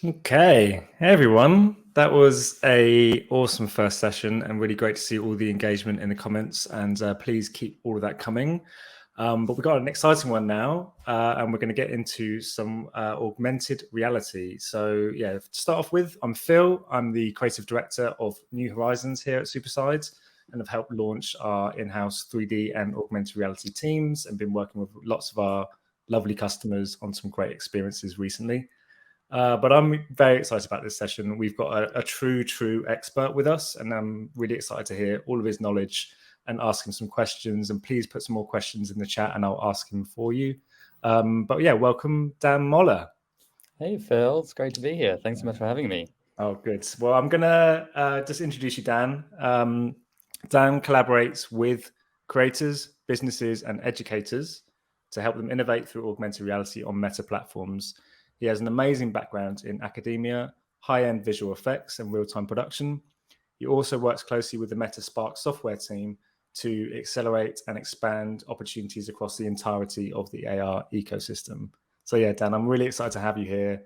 Okay, hey everyone. That was a awesome first session and really great to see all the engagement in the comments. And please keep all of that coming. But we've got an exciting one now, and we're going to get into some augmented reality. So yeah, to start off with, I'm Phil. I'm the creative director of New Horizons here at Superside, and have helped launch our in-house 3D and augmented reality teams, and been working with lots of our lovely customers on some great experiences recently. But I'm very excited about this session. We've got a true expert with us, and I'm really excited to hear all of his knowledge and ask him some questions. And please put some more questions in the chat, and I'll ask him for you. But yeah, welcome, Dan Moller. Hey, Phil. It's great to be here. Thanks so much for having me. Oh, good. Well, I'm going to just introduce you, Dan. Dan collaborates with creators, businesses, and educators to help them innovate through augmented reality on meta platforms. He has an amazing background in academia, high-end visual effects, and real-time production. He also works closely with the Meta Spark software team to accelerate and expand opportunities across the entirety of the AR ecosystem. So yeah, Dan, I'm really excited to have you here.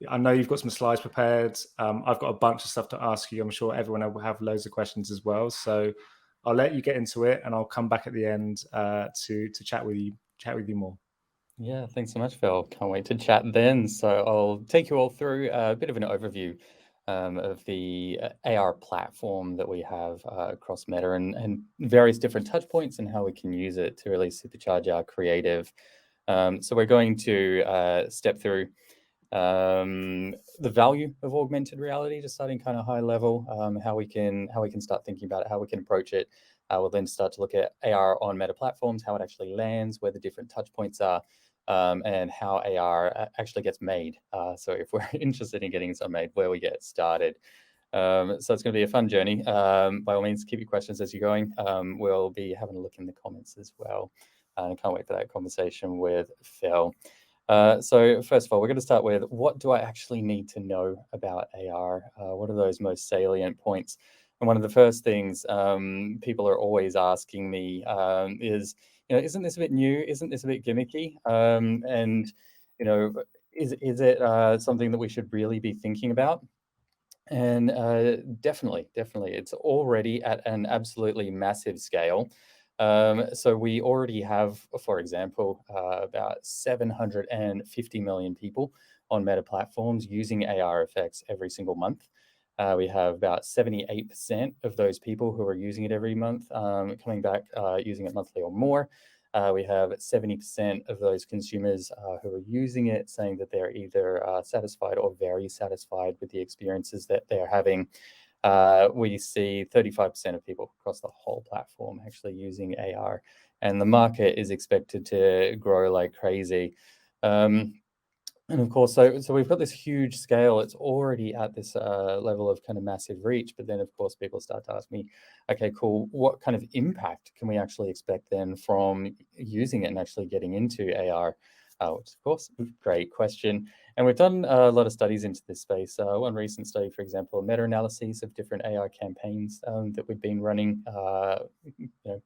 I know you've got some slides prepared. I've got a bunch of stuff to ask you. I'm sure everyone will have loads of questions as well. So I'll let you get into it, and I'll come back at the end to chat with you more. Yeah, thanks so much, Phil. Can't wait to chat then. So I'll take you all through a bit of an overview of the AR platform that we have across Meta and various different touch points and how we can use it to really supercharge our creative. So we're going to step through the value of augmented reality, just starting kind of high level, how we can start thinking about it, how we can approach it. We'll then start to look at AR on Meta platforms, how it actually lands, where the different touch points are, and how AR actually gets made. So if we're interested in getting some made, where we get started. So it's going to be a fun journey. By all means, keep your questions as you're going. We'll be having a look in the comments as well. I can't wait for that conversation with Phil. So first of all, we're going to start with, what do I actually need to know about AR? What are those most salient points? And one of the first things people are always asking me is, isn't this a bit new? Isn't this a bit gimmicky? And, is it something that we should really be thinking about? And definitely, it's already at an absolutely massive scale. So we already have, for example, about 750 million people on Meta platforms using AR effects every single month. We have about 78% of those people who are using it every month coming back using it monthly or more. We have 70% of those consumers who are using it saying that they're either satisfied or very satisfied with the experiences that they're having. We see 35% of people across the whole platform actually using AR, and the market is expected to grow like crazy. And of course, so we've got this huge scale. It's already at this level of kind of massive reach. But then, of course, people start to ask me, okay, cool, what kind of impact can we actually expect then from using it and actually getting into AR? Which, of course, great question. And we've done a lot of studies into this space. One recent study, for example, meta-analyses of different AR campaigns that we've been running,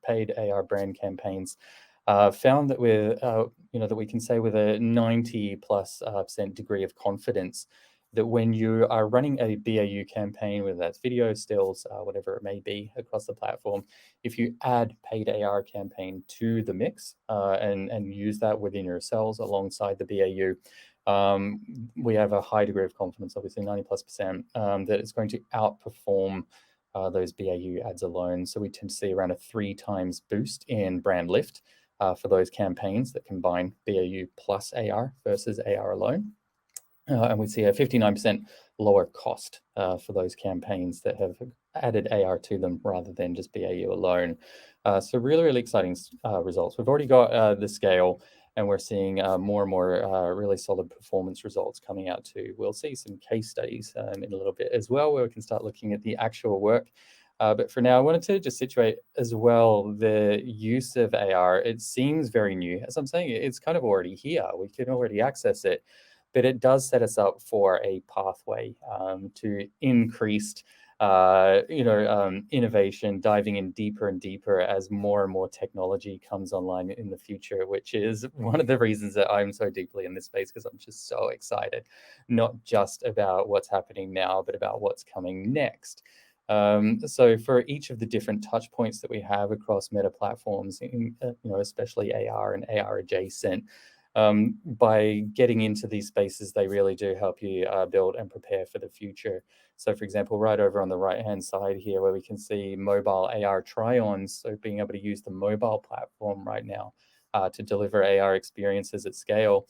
paid AR brand campaigns. Found that that we can say with a 90+% degree of confidence that when you are running a BAU campaign, whether that's video, stills, whatever it may be across the platform, if you add paid AR campaign to the mix and use that within your cells alongside the BAU, we have a high degree of confidence, obviously 90+%, that it's going to outperform those BAU ads alone. So we tend to see around a 3 times boost in brand lift for those campaigns that combine BAU plus AR versus AR alone. And we see a 59% lower cost for those campaigns that have added AR to them rather than just BAU alone. So really exciting results. We've already got the scale, and we're seeing more and more really solid performance results coming out too. We'll see some case studies in a little bit as well, where we can start looking at the actual work. But for now, I wanted to just situate as well the use of AR. It seems very new. As I'm saying, it's kind of already here. We can already access it, but it does set us up for a pathway to increased innovation, diving in deeper and deeper as more and more technology comes online in the future, which is one of the reasons that I'm so deeply in this space, because I'm just so excited, not just about what's happening now, but about what's coming next. So for each of the different touch points that we have across Meta platforms, especially AR and AR adjacent, by getting into these spaces, they really do help you build and prepare for the future. So for example, right over on the right-hand side here, where we can see mobile AR try-ons, so being able to use the mobile platform right now to deliver AR experiences at scale.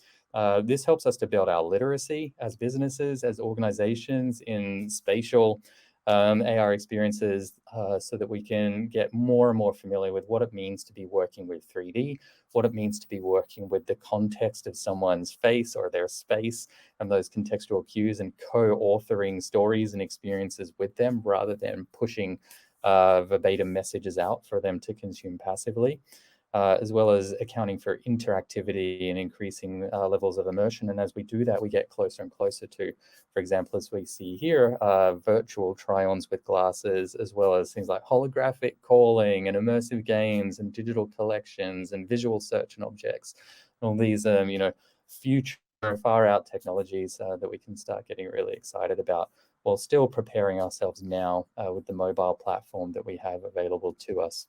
This helps us to build our literacy as businesses, as organizations in spatial AR experiences, so that we can get more and more familiar with what it means to be working with 3D, what it means to be working with the context of someone's face or their space and those contextual cues, and co-authoring stories and experiences with them rather than pushing verbatim messages out for them to consume passively. As well as accounting for interactivity and increasing levels of immersion. And as we do that, we get closer and closer to, for example, as we see here, virtual try-ons with glasses, as well as things like holographic calling and immersive games and digital collections and visual search and objects. All these, future far out technologies that we can start getting really excited about, while still preparing ourselves now with the mobile platform that we have available to us.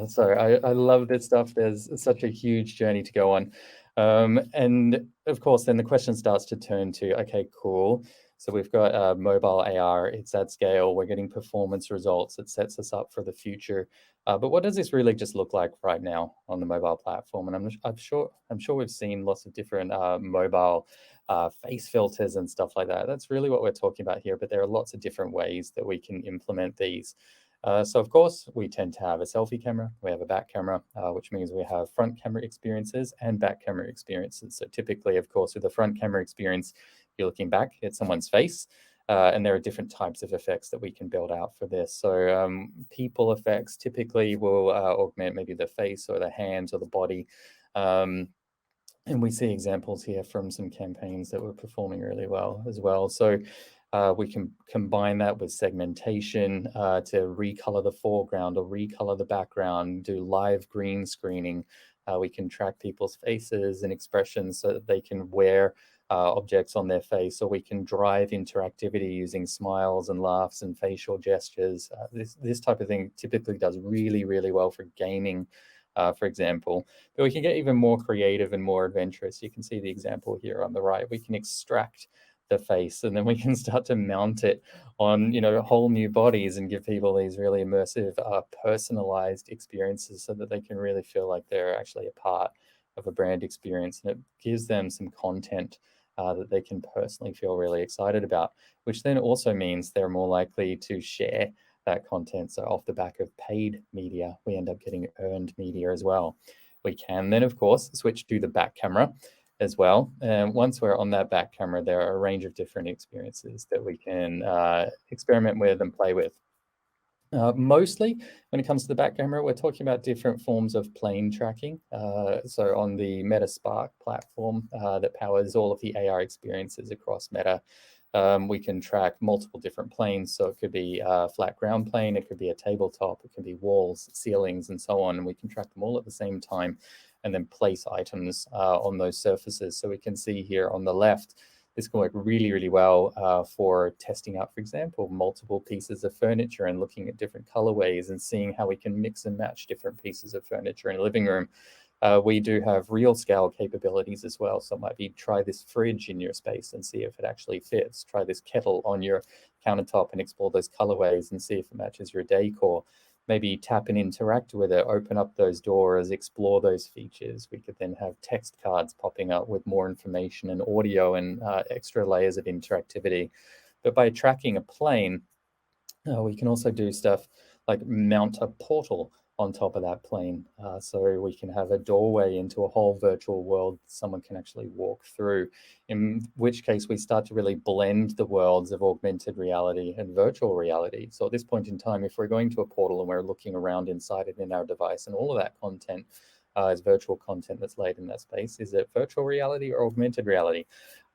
So I love this stuff. There's such a huge journey to go on. And of course, then the question starts to turn to, okay, cool. So we've got mobile AR, it's at scale, we're getting performance results, it sets us up for the future. But what does this really just look like right now on the mobile platform? And I'm sure we've seen lots of different mobile face filters and stuff like that. That's really what we're talking about here, but there are lots of different ways that we can implement these. So of course, we tend to have a selfie camera, we have a back camera, which means we have front camera experiences and back camera experiences. So typically, of course, with the front camera experience, you're looking back at someone's face, and there are different types of effects that we can build out for this. So people effects typically will augment maybe the face or the hands or the body. And we see examples here from some campaigns that were performing really well as well. So we can combine that with segmentation to recolor the foreground or recolor the background, do live green screening. We can track people's faces and expressions so that they can wear objects on their face, or we can drive interactivity using smiles and laughs and facial gestures. This type of thing typically does really, really well for gaming, for example. But we can get even more creative and more adventurous. You can see the example here on the right. We can extract the face, and then we can start to mount it on whole new bodies and give people these really immersive personalized experiences so that they can really feel like they're actually a part of a brand experience, and it gives them some content that they can personally feel really excited about, which then also means they're more likely to share that content. So off the back of paid media, we end up getting earned media as well. We can then, of course, switch to the back camera as well. And once we're on that back camera, there are a range of different experiences that we can experiment with and play with. Mostly, when it comes to the back camera, we're talking about different forms of plane tracking. So on the Meta Spark platform that powers all of the AR experiences across Meta, we can track multiple different planes. So it could be a flat ground plane, it could be a tabletop, it could be walls, ceilings, and so on. And we can track them all at the same time and then place items on those surfaces. So we can see here on the left, this can work really, really well for testing out, for example, multiple pieces of furniture and looking at different colorways and seeing how we can mix and match different pieces of furniture in a living room. We do have real scale capabilities as well. So it might be try this fridge in your space and see if it actually fits. Try this kettle on your countertop and explore those colorways and see if it matches your decor. Maybe tap and interact with it, open up those doors, explore those features. We could then have text cards popping up with more information and audio and extra layers of interactivity. But by tracking a plane, we can also do stuff like mount a portal on top of that plane. So we can have a doorway into a whole virtual world someone can actually walk through, in which case we start to really blend the worlds of augmented reality and virtual reality. So at this point in time, if we're going to a portal and we're looking around inside it in our device and all of that content is virtual content that's laid in that space. Is it virtual reality or augmented reality?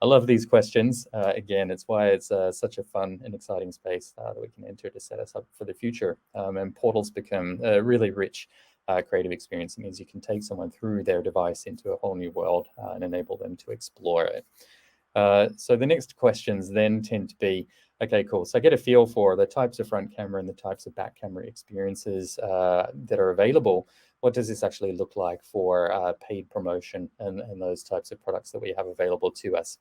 I love these questions. Again, it's why it's such a fun and exciting space that we can enter to set us up for the future. And portals become a really rich creative experience. It means you can take someone through their device into a whole new world and enable them to explore it. So the next questions then tend to be, okay, cool. So I get a feel for the types of front camera and the types of back camera experiences that are available. What does this actually look like for paid promotion and those types of products that we have available to us?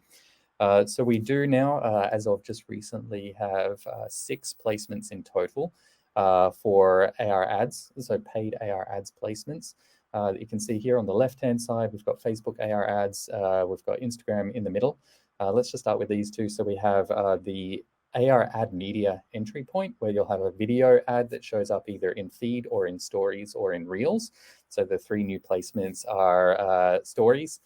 So we do now, as of just recently, have 6 placements in total for AR ads, so paid AR ads placements. That you can see here on the left-hand side, we've got Facebook AR ads, we've got Instagram in the middle. Let's just start with these two. So we have the AR ad media entry point, where you'll have a video ad that shows up either in feed or in stories or in reels. So the 3 new placements are stories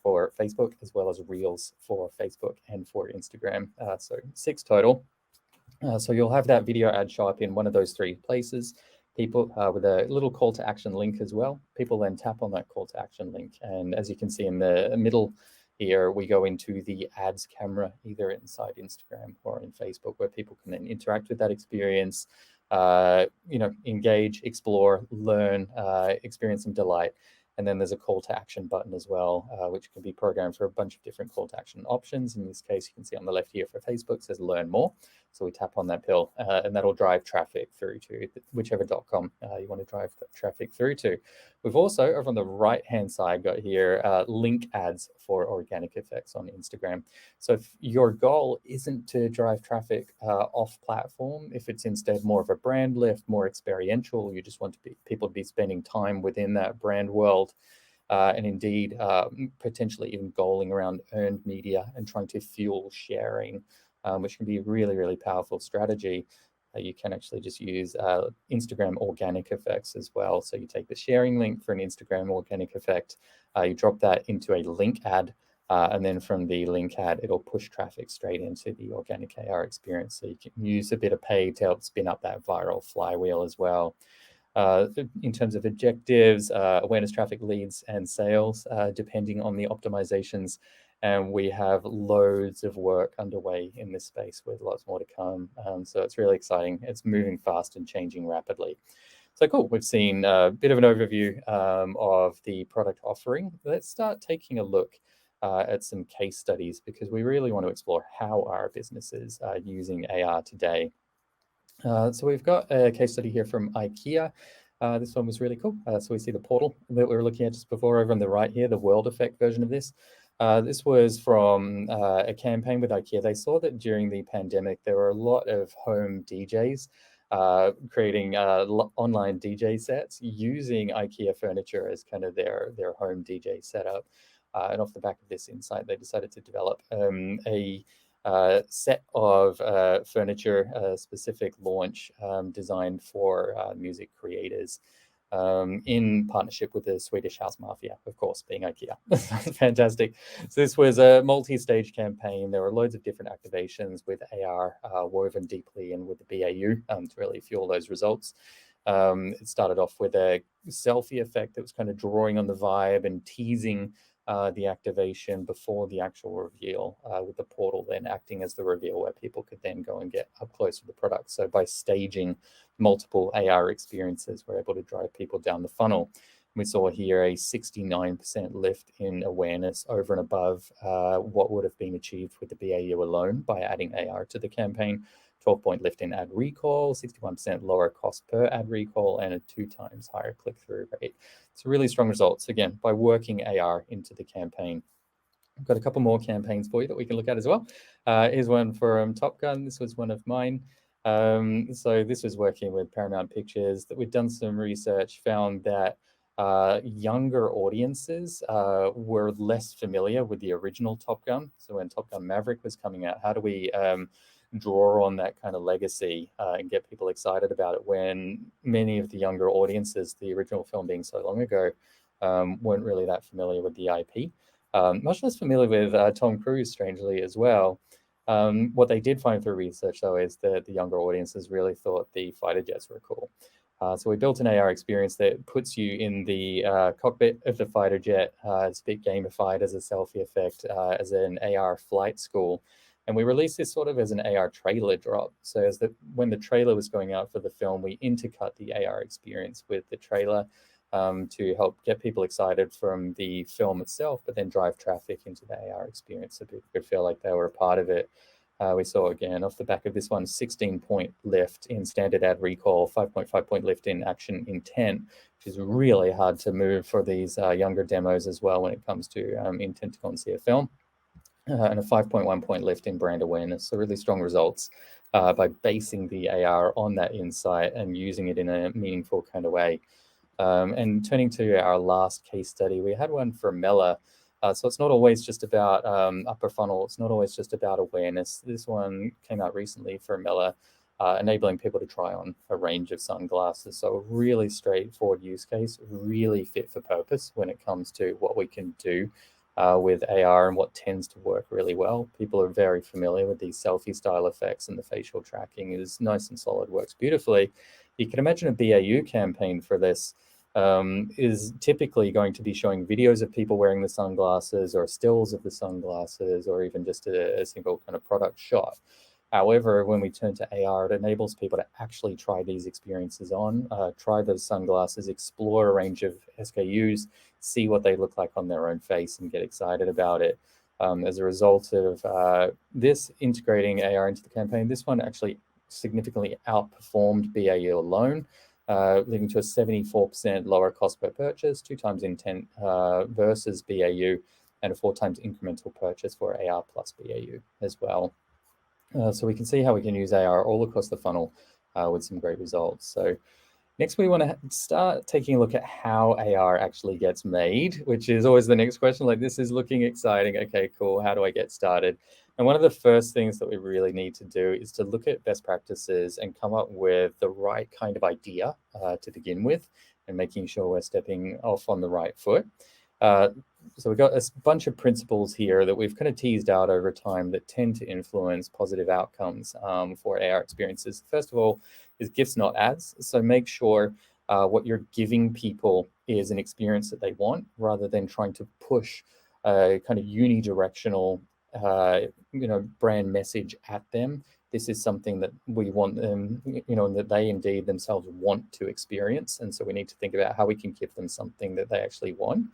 for Facebook, as well as reels for Facebook and for Instagram. So 6 total. So you'll have that video ad show up in one of those 3 places. People with a little call to action link as well. People then tap on that call to action link. And as you can see in the middle here, we go into the ads camera, either inside Instagram or in Facebook, where people can then interact with that experience, engage, explore, learn, experience some delight. And then there's a call to action button as well, which can be programmed for a bunch of different call to action options. In this case, you can see on the left here for Facebook says learn more. So we tap on that pill and that'll drive traffic through to whichever .com you want to drive traffic through to. We've also, over on the right-hand side, got here link ads for organic effects on Instagram. So if your goal isn't to drive traffic off platform, if it's instead more of a brand lift, more experiential, you just want people to be spending time within that brand world, and indeed potentially even goaling around earned media and trying to fuel sharing, which can be a really, really powerful strategy. You can actually just use Instagram organic effects as well. So you take the sharing link for an Instagram organic effect, you drop that into a link ad, and then from the link ad, it'll push traffic straight into the organic AR experience. So you can use a bit of paid to help spin up that viral flywheel as well. In terms of objectives, awareness, traffic, leads, and sales, depending on the optimizations. And we have loads of work underway in this space with lots more to come. So it's really exciting. It's moving fast and changing rapidly. So cool, we've seen a bit of an overview of the product offering. Let's start taking a look at some case studies, because we really want to explore how our businesses are using AR today. So we've got a case study here from IKEA. This one was really cool. So we see the portal that we were looking at just before over on the right here, the world effect version of this. This was from a campaign with IKEA. They saw that during the pandemic, there were a lot of home DJs creating online DJ sets using IKEA furniture as kind of their home DJ setup. And off the back of this insight, they decided to develop a set of furniture, specific launch designed for music creators, in partnership with the Swedish House Mafia, of course, being IKEA. That's fantastic. So this was a multi-stage campaign. There were loads of different activations with AR woven deeply in with the BAU to really fuel those results. It started off with a selfie effect that was kind of drawing on the vibe and teasing the activation before the actual reveal, with the portal then acting as the reveal, where people could then go and get up close to the product. So by staging multiple AR experiences, we're able to drive people down the funnel. We saw here a 69% lift in awareness over and above what would have been achieved with the BAU alone by adding AR to the campaign. 12-point lift in ad recall, 61% lower cost per ad recall, and a 2 times higher click-through rate. So really strong results, again, by working AR into the campaign. I've got a couple more campaigns for you that we can look at as well. Here's one from Top Gun. This was one of mine. So this was working with Paramount Pictures. That we've done some research, found that younger audiences were less familiar with the original Top Gun. So when Top Gun Maverick was coming out, how do we draw on that kind of legacy and get people excited about it, when many of the younger audiences, the original film being so long ago, weren't really that familiar with the IP. Much less familiar with Tom Cruise, strangely, as well. What they did find through research, though, is that the younger audiences really thought the fighter jets were cool. So we built an AR experience that puts you in the cockpit of the fighter jet. It's a bit gamified as a selfie effect, as an AR flight school. And we released this sort of as an AR trailer drop. So when the trailer was going out for the film, we intercut the AR experience with the trailer to help get people excited from the film itself, but then drive traffic into the AR experience so people could feel like they were a part of it. We saw, again, off the back of this one, 16-point lift in standard ad recall, 5.5-point lift in action intent, which is really hard to move for these younger demos as well when it comes to intent to go and see a film. And a 5.1-point lift in brand awareness. So really strong results by basing the AR on that insight and using it in a meaningful kind of way. And turning to our last case study, we had one for Moller. So it's not always just about upper funnel. It's not always just about awareness. This one came out recently for Moller, enabling people to try on a range of sunglasses. So a really straightforward use case, really fit for purpose when it comes to what we can do with AR and what tends to work really well. People are very familiar with these selfie style effects, and the facial tracking is nice and solid, works beautifully. You can imagine a BAU campaign for this is typically going to be showing videos of people wearing the sunglasses or stills of the sunglasses or even just a single kind of product shot. However, when we turn to AR, it enables people to actually try these experiences on, try those sunglasses, explore a range of SKUs, see what they look like on their own face and get excited about it. As a result of this integrating AR into the campaign, this one actually significantly outperformed BAU alone, leading to a 74% lower cost per purchase, 2 times intent versus BAU, and a 4 times incremental purchase for AR plus BAU as well. So we can see how we can use AR all across the funnel with some great results. So next, we want to start taking a look at how AR actually gets made, which is always the next question. Like, this is looking exciting. Okay, cool. How do I get started? And one of the first things that we really need to do is to look at best practices and come up with the right kind of idea to begin with, and making sure we're stepping off on the right foot. So we've got a bunch of principles here that we've kind of teased out over time that tend to influence positive outcomes for AR experiences. First of all is gifts, not ads. So make sure what you're giving people is an experience that they want, rather than trying to push a kind of unidirectional brand message at them. This is something that we want them, and that they indeed themselves want to experience. And so we need to think about how we can give them something that they actually want.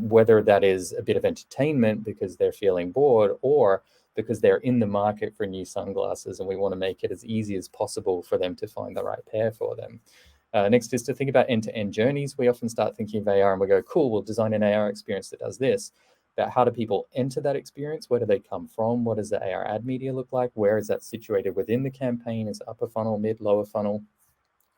Whether that is a bit of entertainment because they're feeling bored, or because they're in the market for new sunglasses and we want to make it as easy as possible for them to find the right pair for them. Next is to think about end-to-end journeys. We often start thinking of AR and we go, cool, we'll design an AR experience that does this. But how do people enter that experience? Where do they come from? What does the AR ad media look like? Where is that situated within the campaign? Is it upper funnel, mid, lower funnel?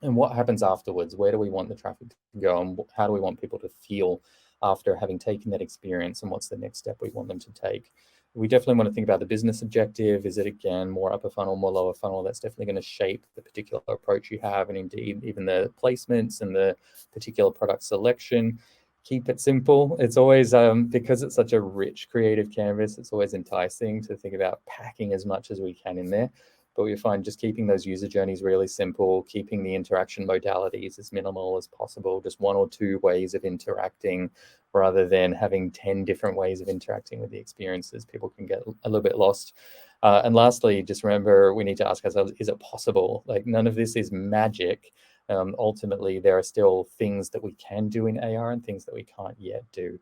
And what happens afterwards? Where do we want the traffic to go? And how do we want people to feel after having taken that experience? And what's the next step we want them to take? We definitely want to think about the business objective. Is it, again, more upper funnel, more lower funnel? That's definitely going to shape the particular approach you have, and indeed even the placements and the particular product selection. Keep it simple. It's always, because it's such a rich creative canvas, it's always enticing to think about packing as much as we can in there. But we find just keeping those user journeys really simple, keeping the interaction modalities as minimal as possible, just 1 or 2 ways of interacting, rather than having 10 different ways of interacting with the experiences. People can get a little bit lost. And lastly, just remember, we need to ask ourselves, is it possible? Like, none of this is magic. Ultimately, there are still things that we can do in AR and things that we can't yet do.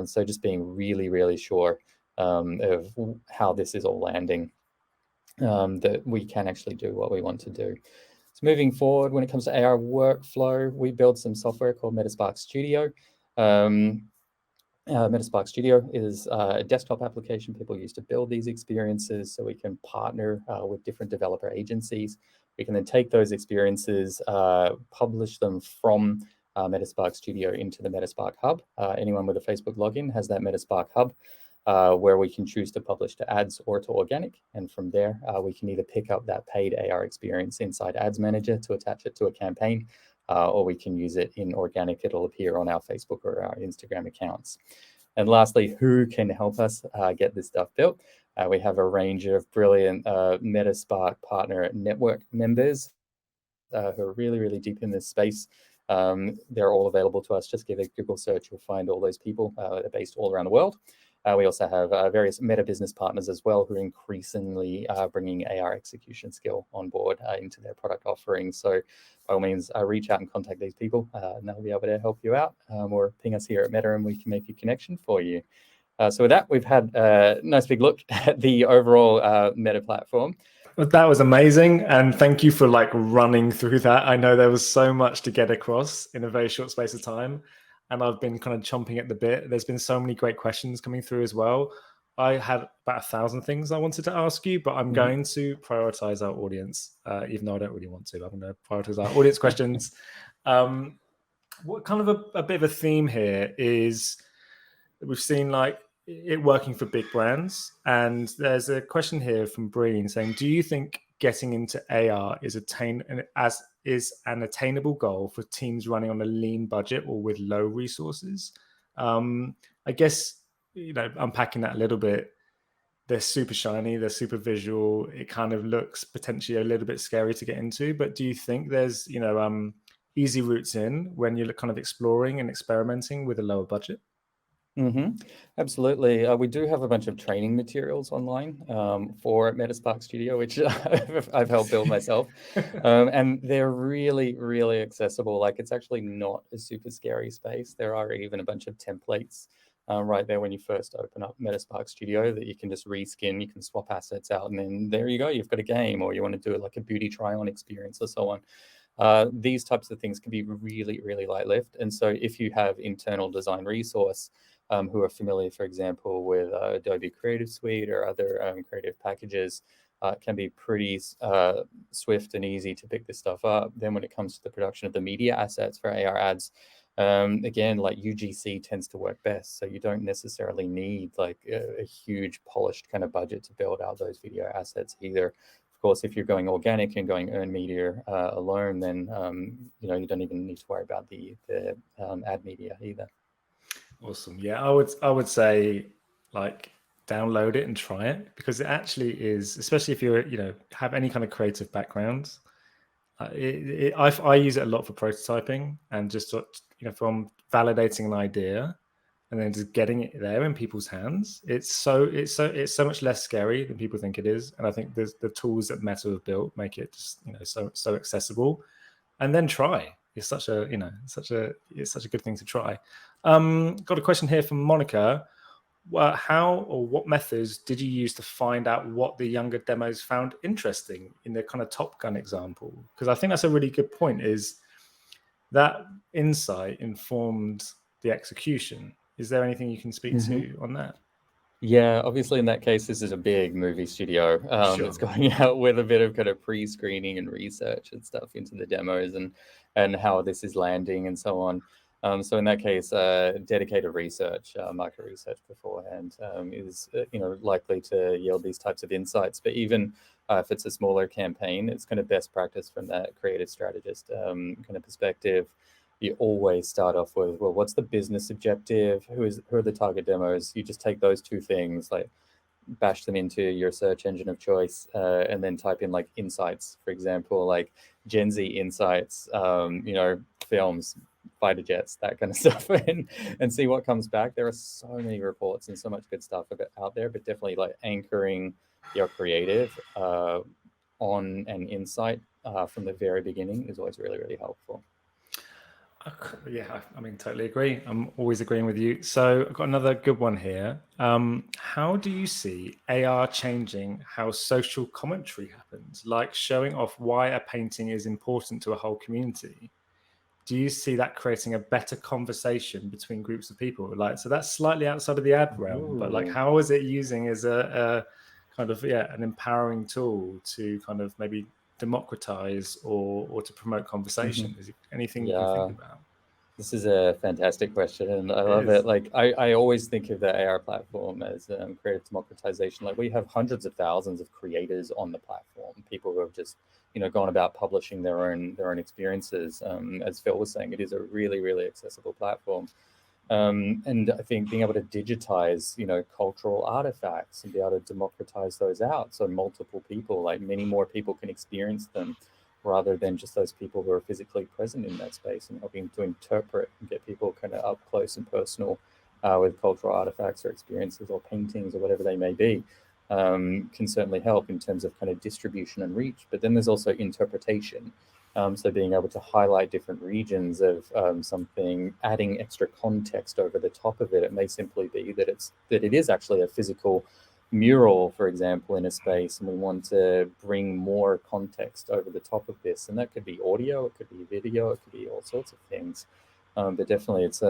So just being really, really sure of how this is all landing. That we can actually do what we want to do. So moving forward, when it comes to AR workflow, we build some software called Metaspark Studio. Metaspark Studio is a desktop application people use to build these experiences, so we can partner with different developer agencies. We can then take those experiences, publish them from Metaspark Studio into the Metaspark Hub. Anyone with a Facebook login has that Metaspark Hub, where we can choose to publish to ads or to organic. And from there, we can either pick up that paid AR experience inside Ads Manager to attach it to a campaign, or we can use it in organic. It'll appear on our Facebook or our Instagram accounts. And lastly, who can help us get this stuff built? We have a range of brilliant Metaspark partner network members who are really, really deep in this space. They're all available to us. Just give a Google search, you'll find all those people. They're based all around the world. We also have various meta business partners as well who are increasingly bringing AR execution skill on board into their product offerings. So by all means, reach out and contact these people and they'll be able to help you out, or ping us here at Meta and we can make a connection for you. So with that, we've had a nice big look at the overall Meta platform. That was amazing, and thank you for running through that. I know there was so much to get across in a very short space of time, and I've been kind of chomping at the bit. There's been so many great questions coming through as well. I had about 1,000 things I wanted to ask you, but I'm going to prioritize our audience, even though I don't really want to. I'm going to prioritize our audience questions. What kind of a bit of a theme here is we've seen it working for big brands, and there's a question here from Breen saying, do you think getting into AR is an attainable goal for teams running on a lean budget or with low resources? I guess, unpacking that a little bit, they're super shiny, they're super visual, it kind of looks potentially a little bit scary to get into, but do you think there's easy routes in when you're kind of exploring and experimenting with a lower budget? Absolutely. We do have a bunch of training materials online for Metaspark Studio, which I've helped build myself. And they're really, really accessible. It's actually not a super scary space. There are even a bunch of templates right there when you first open up Metaspark Studio that you can just reskin. You can swap assets out, and then there you go. You've got a game, or you want to do it like a beauty try-on experience or so on. These types of things can be really, really light lift. And so if you have internal design resource who are familiar, for example, with Adobe Creative Suite or other creative packages, can be pretty swift and easy to pick this stuff up. Then when it comes to the production of the media assets for AR ads, again, UGC tends to work best. So you don't necessarily need a huge polished kind of budget to build out those video assets either. Of course, if you're going organic and going earned media alone, then you don't even need to worry about the ad media either. Awesome. Yeah, I would say download it and try it, because it actually is, especially if you're have any kind of creative background. I use it a lot for prototyping and just from validating an idea and then just getting it there in people's hands. It's so much less scary than people think it is, and I think there's the tools that Meta have built make it just so accessible. And then try. It's such a good thing to try. Got a question here from Monica. How or what methods did you use to find out what the younger demos found interesting in the kind of Top Gun example? Because I think that's a really good point, is that insight informed the execution. Is there anything you can speak to on that? Yeah, obviously in that case, this is a big movie studio. Sure. It's going out with a bit of kind of pre-screening and research and stuff into the demos and how this is landing and so on. So in that case, dedicated research, market research beforehand is likely to yield these types of insights. But even if it's a smaller campaign, it's kind of best practice from that creative strategist kind of perspective. You always start off with, well, what's the business objective? Who are the target demos? You just take those two things, bash them into your search engine of choice, and then type in insights, for example, Gen Z insights, films, fighter jets, that kind of stuff, and see what comes back. There are so many reports and so much good stuff out there, but definitely anchoring your creative on an insight from the very beginning is always really, really helpful. Yeah, totally agree. I'm always agreeing with you. So I've got another good one here. How do you see AR changing how social commentary happens, showing off why a painting is important to a whole community? Do you see that creating a better conversation between groups of people? So that's slightly outside of the ad realm, but how is it using as a kind of an empowering tool to kind of maybe democratize or to promote conversation? Is it anything you can think about? This is a fantastic question, and I love it. I always think of the AR platform as creative democratization. We have hundreds of thousands of creators on the platform, people who have just gone about publishing their own experiences. As Phil was saying, it is a really, really accessible platform. And I think being able to digitize, cultural artifacts and be able to democratize those out so multiple people, many more people can experience them, rather than just those people who are physically present in that space, and helping to interpret and get people kind of up close and personal with cultural artifacts or experiences or paintings or whatever they may be, can certainly help in terms of kind of distribution and reach. But then there's also interpretation. So being able to highlight different regions of something, adding extra context over the top of it. It may simply be that it is actually a physical mural, for example, in a space, and we want to bring more context over the top of this. And that could be audio, it could be video, it could be all sorts of things. But definitely it's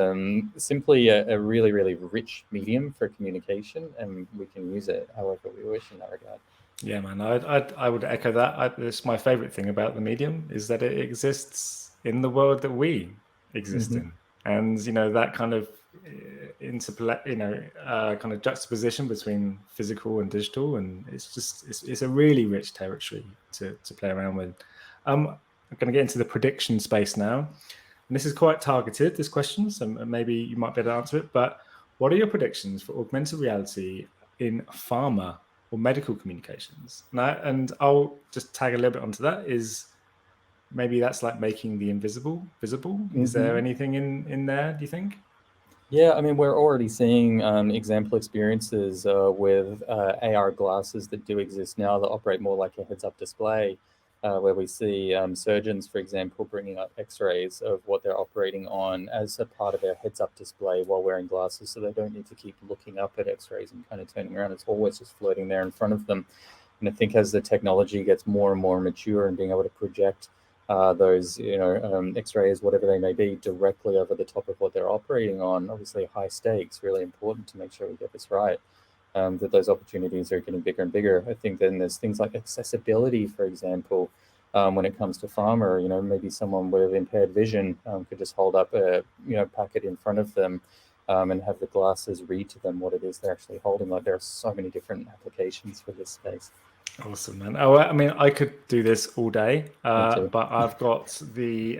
simply a really, really rich medium for communication, and we can use it however we wish in that regard. Yeah, man, I would echo that. It's my favorite thing about the medium is that it exists in the world that we exist in, and that kind of interplay, kind of juxtaposition between physical and digital, and it's a really rich territory to play around with. I'm going to get into the prediction space now. And this is quite targeted, this question, so maybe you might be able to answer it. But what are your predictions for augmented reality in pharma or medical communications? And I'll just tag a little bit onto that. Is maybe that's like making the invisible visible? Is there anything in there, do you think? Yeah, I mean, we're already seeing example experiences with AR glasses that do exist now that operate more like a heads-up display, where we see surgeons, for example, bringing up x-rays of what they're operating on as a part of their heads-up display while wearing glasses, so they don't need to keep looking up at x-rays and kind of turning around. It's always just floating there in front of them. And I think as the technology gets more and more mature and being able to project those, x-rays, whatever they may be, directly over the top of what they're operating on, obviously high stakes, really important to make sure we get this right. That those opportunities are getting bigger and bigger. I think then there's things like accessibility, for example, when it comes to pharma. Maybe someone with impaired vision could just hold up a packet in front of them and have the glasses read to them what it is they're actually holding. Like, there are so many different applications for this space. Awesome, man. Oh, I mean, I could do this all day, too. but I've got the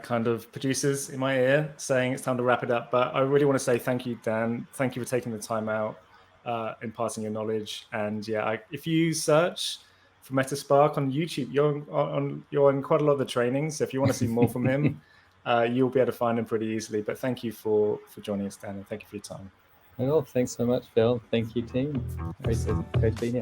kind of producers in my ear saying it's time to wrap it up. But I really want to say thank you, Dan. Thank you for taking the time out, imparting your knowledge. And yeah, if you search for Metaspark on YouTube, you're on quite a lot of the trainings. So if you want to see more from him, you'll be able to find him pretty easily. But thank you for joining us, Dan, and thank you for your time. Well, thanks so much, Phil. Thank you, team. Great to be here.